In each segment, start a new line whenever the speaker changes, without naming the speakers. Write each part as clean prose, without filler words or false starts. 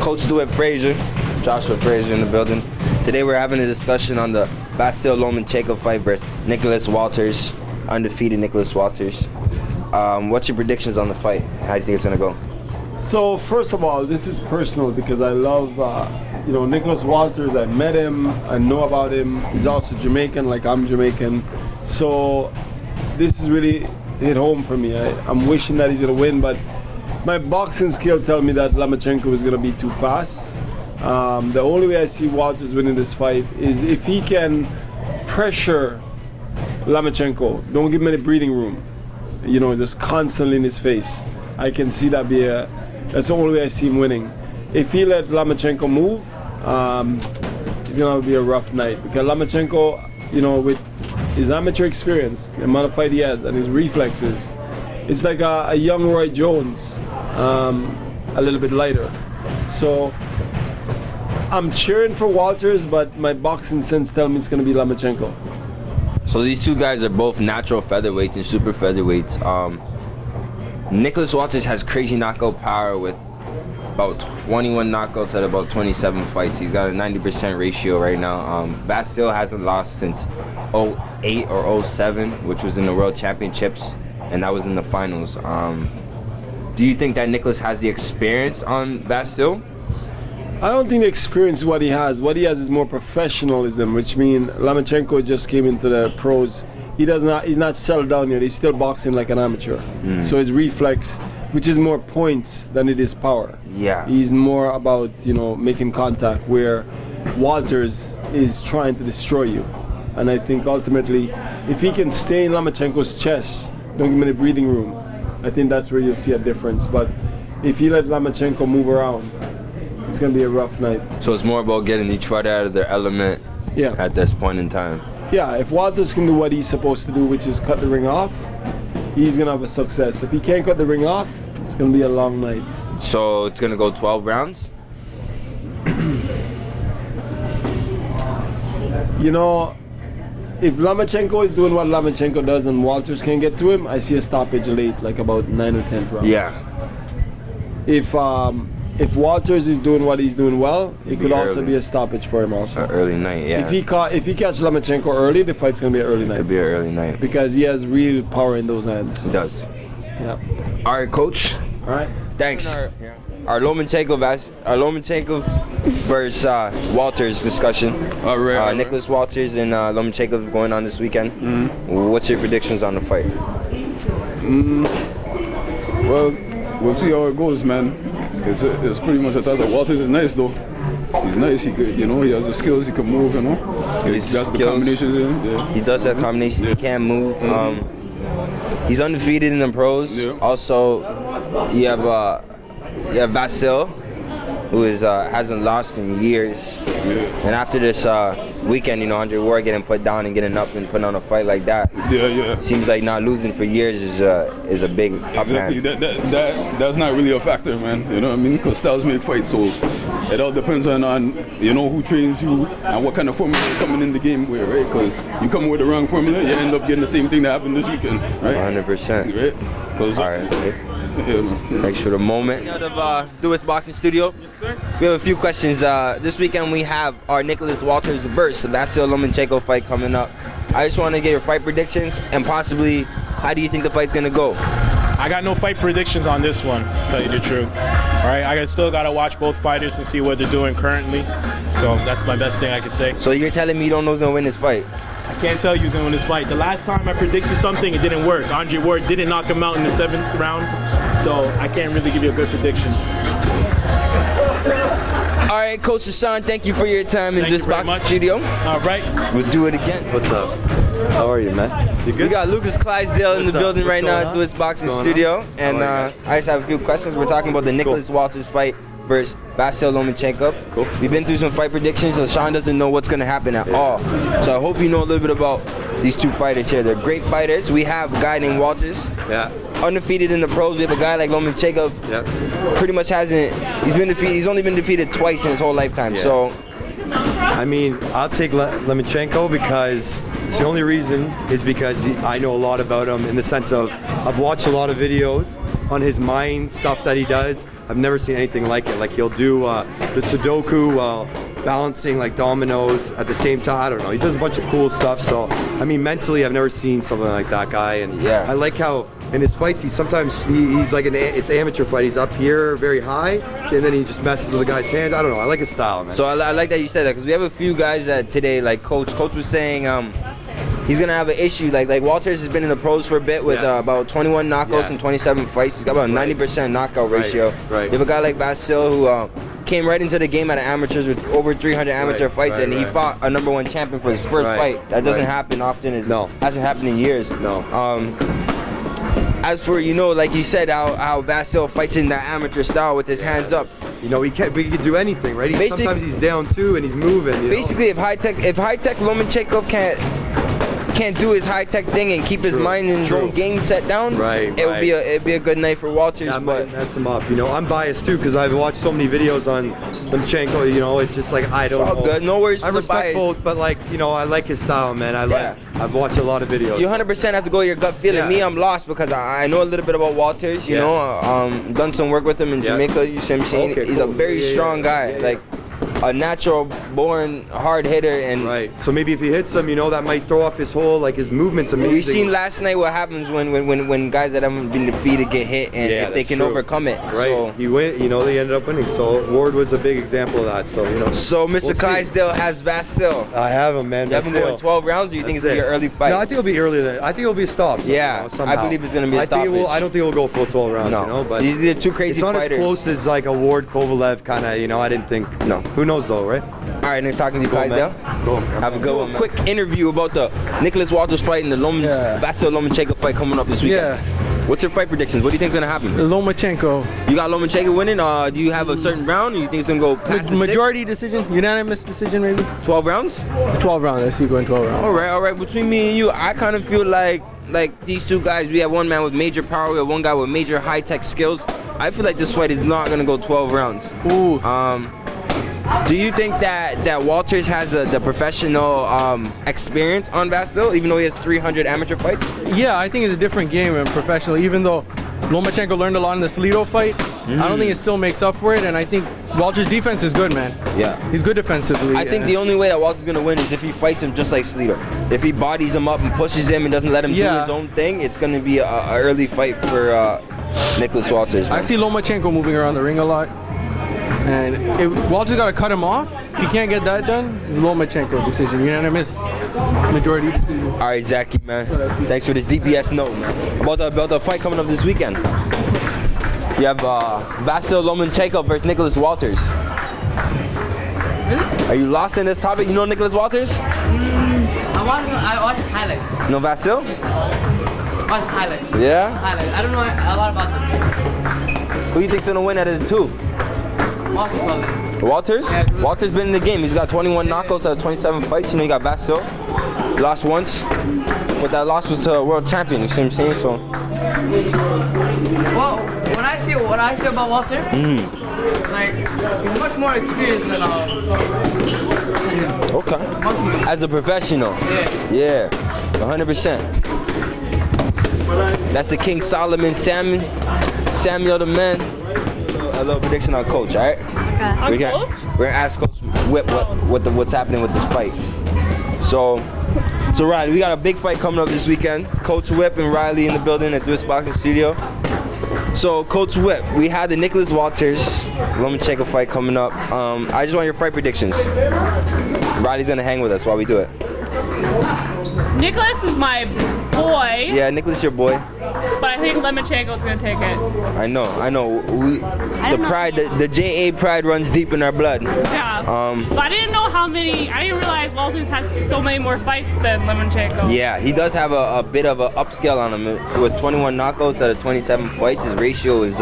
Coach Dewith Frazier, Joshua Frazier in the building. Today we're having a discussion on the Vasyl Lomachenko fight versus Nicholas Walters, undefeated Nicholas Walters. What's your predictions on the fight? How do you think it's gonna go?
So first of all, this is personal because I love, Nicholas Walters. I met him, I know about him. He's also Jamaican, like I'm Jamaican. So this is really hit home for me. I'm wishing that he's gonna win, but my boxing skill tell me that Lomachenko is gonna be too fast. The only way I see Walters winning this fight is if he can pressure Lomachenko, don't give him any breathing room, just constantly in his face. I can see that that's the only way I see him winning. If he let Lomachenko move, it's gonna be a rough night because Lomachenko, with his amateur experience, the amount of fight he has, and his reflexes, it's like a young Roy Jones, a little bit lighter. So I'm cheering for Walters, but my boxing sense tells me it's going to be Lomachenko.
So these two guys are both natural featherweights and super featherweights. Nicholas Walters has crazy knockout power with about 21 knockouts at about 27 fights. He's got a 90% ratio right now. Vasyl hasn't lost since 08 or 07, which was in the World Championships, and that was in the finals. Do you think that Nicholas has the experience on Vasyl?
I don't think the experience is what he has. What he has is more professionalism, which means Lomachenko just came into the pros. He's not settled down yet. He's still boxing like an amateur. So his reflex, which is more points than it is power.
Yeah.
He's more about, making contact, where Walters is trying to destroy you. And I think ultimately, if he can stay in Lomachenko's chest, don't give him any breathing room, I think that's where you'll see a difference. But if he let Lomachenko move around, it's going to be a rough night.
So it's more about getting each fighter out of their element at this point in time.
Yeah, if Walters can do what he's supposed to do, which is cut the ring off, he's going to have a success. If he can't cut the ring off, it's going to be a long night.
So it's going to go 12 rounds?
If Lomachenko is doing what Lomachenko does and Walters can get to him, I see a stoppage late, like about 9 or 10th round.
Yeah.
If Walters is doing what he's doing well, it could also be a stoppage for him also.
An early night, yeah.
If he catches Lomachenko early, the fight's going to be an early night.
It could be an early night.
Because he has real power in those hands.
He does.
Yeah.
All right, Coach.
All right.
Thanks. Our Lomachenko versus Walters discussion.
All right.
Nicholas Walters and Lomachenko going on this weekend. What's your predictions on the fight?
Well, we'll see how it goes, man. It's pretty much a task. Walters is nice though. He's nice. He could, he has the skills. He can move. He has the combinations in. Yeah.
He does have combinations. He can move. He's undefeated in the pros.
Yeah.
Also, you have Vasyl, who hasn't lost in years.
Yeah.
And after this weekend, Andre Ward getting put down and getting up and putting on a fight like that.
Yeah.
Seems like not losing for years is a big up hand.
Exactly. That's not really a factor, man. You know what I mean? Because styles make fights, so it all depends on who trains you and what kind of formula you're coming in the game with, right? Because you come with the wrong formula, you end up getting the same thing that happened this weekend, right?
100%.
Right?
All right.
Yeah, man.
Thanks for the moment. Out of Dewith Boxing Studio.
Yes, sir.
We have a few questions. This weekend we have our Nicholas Walters versus Vasyl Lomachenko fight coming up. I just want to get your fight predictions and possibly how do you think the fight's gonna go?
I got no fight predictions on this one, to tell you the truth. All right, I still gotta watch both fighters and see what they're doing currently. So that's my best thing I can say.
So you're telling me you don't know who's gonna win this fight?
I can't tell you who's gonna win this fight. The last time I predicted something, it didn't work. Andre Ward didn't knock him out in the 7th round, so I can't really give you a good prediction.
All right, Coach Hassan, thank you for your time in Dewith Boxing Studio.
All right.
We'll do it again.
What's up? How are you, man? You good?
We got Lucas Clydesdale in the building right now at Dewith Boxing Studio, and I just have a few questions. We're talking about the Nicholas Walters fight versus Vasyl Lomachenko.
Cool.
We've been through some fight predictions, so Sean doesn't know what's going to happen at all. So I hope you know a little bit about these two fighters here. They're great fighters. We have a guy named Walters, undefeated in the pros. We have a guy like Lomachenko, pretty much hasn't. He's only been defeated twice in his whole lifetime. So,
I mean, I'll take Lomachenko because the only reason is because I know a lot about him in the sense of I've watched a lot of videos on his mind stuff that he does. I've never seen anything like it. Like he'll do the Sudoku while balancing like dominoes at the same time. I don't know. He does a bunch of cool stuff. So I mean, mentally, I've never seen something like that guy. And
Yeah.
I like how in his fights, he's like it's amateur fight. He's up here very high, and then he just messes with the guy's hands. I don't know. I like his style, man.
So I like that you said that because we have a few guys that today, like Coach was saying, he's gonna have an issue. Like Walters has been in the pros for a bit with
Yeah.
about 21 knockouts
Yeah.
and 27 fights. He's got about a 90% knockout ratio.
Right.
You have a guy like Vasyl who came right into the game out of amateurs with over 300 amateur fights, and he fought a #1 champion for his first fight. That doesn't happen often.
No.
Hasn't happened in years.
No.
As for like you said, how Vasyl fights in that amateur style with his hands up.
You know, he can do anything, right?
Basic-
Sometimes he's down too, and he's moving. You know?
Basically, if high tech Lomachenko can't do his high tech thing and keep his
True,
mind and his
true.
own game set down,
Right,
it would be a good night for Walters.
That
but
might mess him up. You know, I'm biased too because I've watched so many videos on Lomachenko. You know, it's just like I don't
all
know.
good. No worries
I
for the
respect
bias.
both, but like you know, I like his style, man. I've watched a lot of videos.
You 100% have to go your gut feeling.
Yeah.
Me, I'm lost because I know a little bit about Walters. You
Yeah.
know, done some work with him in
Yeah.
Jamaica. You see what I'm saying?
Okay,
He's a
cool.
very
Yeah,
strong guy.
yeah.
Like a natural born hard hitter, and
Right. So maybe if he hits him, you know, that might throw off his whole like his movement's amazing.
we seen last night what happens when guys that haven't been defeated get hit, and
Yeah,
if they
that's
can
true.
overcome it.
Right. He went. You know, they ended up winning. So Ward was a big example of that. So you know.
So Mr.
We'll see.
Clydesdale has Vasyl.
I have him, man.
You have him
Vasyl.
going 12 rounds, or you think it's
That's
gonna be
it.
an early fight?
No, I think it'll be earlier than. I think it'll be a stop.
Yeah,
you know, somehow.
I believe it's gonna be a
I think it will,
stoppage.
I don't think it'll go full 12 rounds.
No.
You know, but
These are two crazy
it's not
fighters.
as close as like a Ward Kovalev kind of. You know, I didn't think.
No.
Who knows though, right?
All right, next talking to you,
Cool,
Clydesdale.
man. Cool.
Have a good one. Quick interview about the Nicholas Walters fight and the Vasyl Lomachenko fight coming up this weekend.
Yeah.
What's your fight predictions? What do you think's gonna happen?
Lomachenko.
You got Lomachenko winning? Do you have a certain round, or you think it's gonna go past the
Majority decision, unanimous decision maybe?
12 rounds?
12 rounds, I see you going 12 rounds.
All right. Between me and you, I kind of feel like these two guys, we have one man with major power, we have one guy with major high-tech skills. I feel like this fight is not gonna go 12 rounds.
Ooh.
Do you think that Walters has the professional experience on Vasyl, even though he has 300 amateur fights?
Yeah, I think it's a different game and professional, even though Lomachenko learned a lot in the Salido fight. I don't think it still makes up for it, and I think Walters' defense is good, man.
Yeah.
He's good defensively.
I think the only way that Walters gonna win is if he fights him just like Salido. If he bodies him up and pushes him and doesn't let him do
Yeah.
his own thing, it's gonna be a early fight for Nicholas Walters.
I
Man.
see Lomachenko moving around the ring a lot. And if Walters got to cut him off. If he can't get that done, Lomachenko decision, unanimous majority decision.
All right, Zachy, man. Thanks for this DPS note, man. About the fight coming up this weekend. You have Vasyl Lomachenko versus Nicholas Walters. Are you lost in this topic? You know Nicholas Walters?
I watched highlights.
No Vasyl?
Watched highlights.
Yeah?
Highlights. I don't know a lot about them.
Who you think's gonna win out of the two?
Watched probably.
Walters?
Yeah, good.
Walters been in the game. He's got 21 knockouts out of 27 fights. You know, you got Vasyl. Lost once. But that loss was to a world champion, you see what I'm saying? So,
Well, when I say about Walter, like he's much more experienced than him.
okay.
Much more.
As a professional.
Yeah.
Yeah, 100%. That's the King Solomon Samuel the man. A little prediction on Coach, all right? We're gonna ask Coach Whip what's happening with this fight. So Riley, we got a big fight coming up this weekend. Coach Whip and Riley in the building at Dewith Boxing Studio. So Coach Whip, we had the Nicholas Walters Lomachenko fight coming up. I just want your fight predictions. Riley's gonna hang with us while we do it.
Nicholas is my boy,
Yeah, Nicholas, your boy.
but I think Lomachenko's gonna take it.
I know. The pride, the JA pride runs deep in our blood.
Yeah. But I didn't know I didn't realize Walters has so many more fights than Lomachenko.
Yeah, he does have a bit of an upscale on him. With 21 knockouts out of 27 fights, his ratio is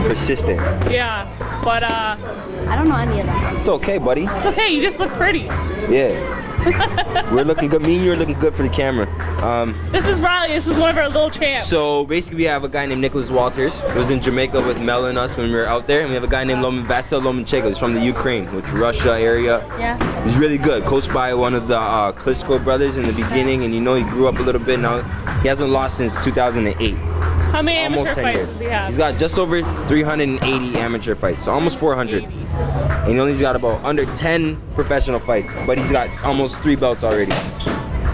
persistent.
Yeah. But
I don't know any of them.
It's okay, buddy.
it's okay, you just look pretty.
Yeah. We're looking good. Me and you're looking good for the camera.
This is Riley, this is one of our little champs.
So basically we have a guy named Nicholas Walters. He was in Jamaica with Mel and us when we were out there. And we have a guy named Vasyl Lomachenko. He's from the Ukraine, which Russia area.
Yeah.
He's really good. Coached by one of the Klitschko brothers in the beginning. And you know he grew up a little bit now. He hasn't lost since 2008.
How many
almost
amateur
10
fights
years.
does he have?
He's got just over 380 amateur fights, so almost 400. And he only's got about under 10 professional fights, but he's got almost 3 belts already.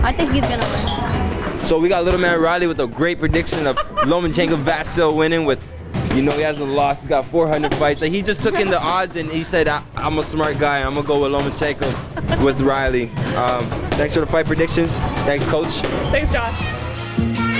I think he's gonna win.
So we got little man Riley with a great prediction of Lomachenko Vasyl winning with, you know, he hasn't lost. He's got 400 fights. Like, he just took in the odds and he said, I'm a smart guy. I'm gonna go with Lomachenko with Riley. Thanks for the fight predictions. Thanks, coach.
Thanks, Josh.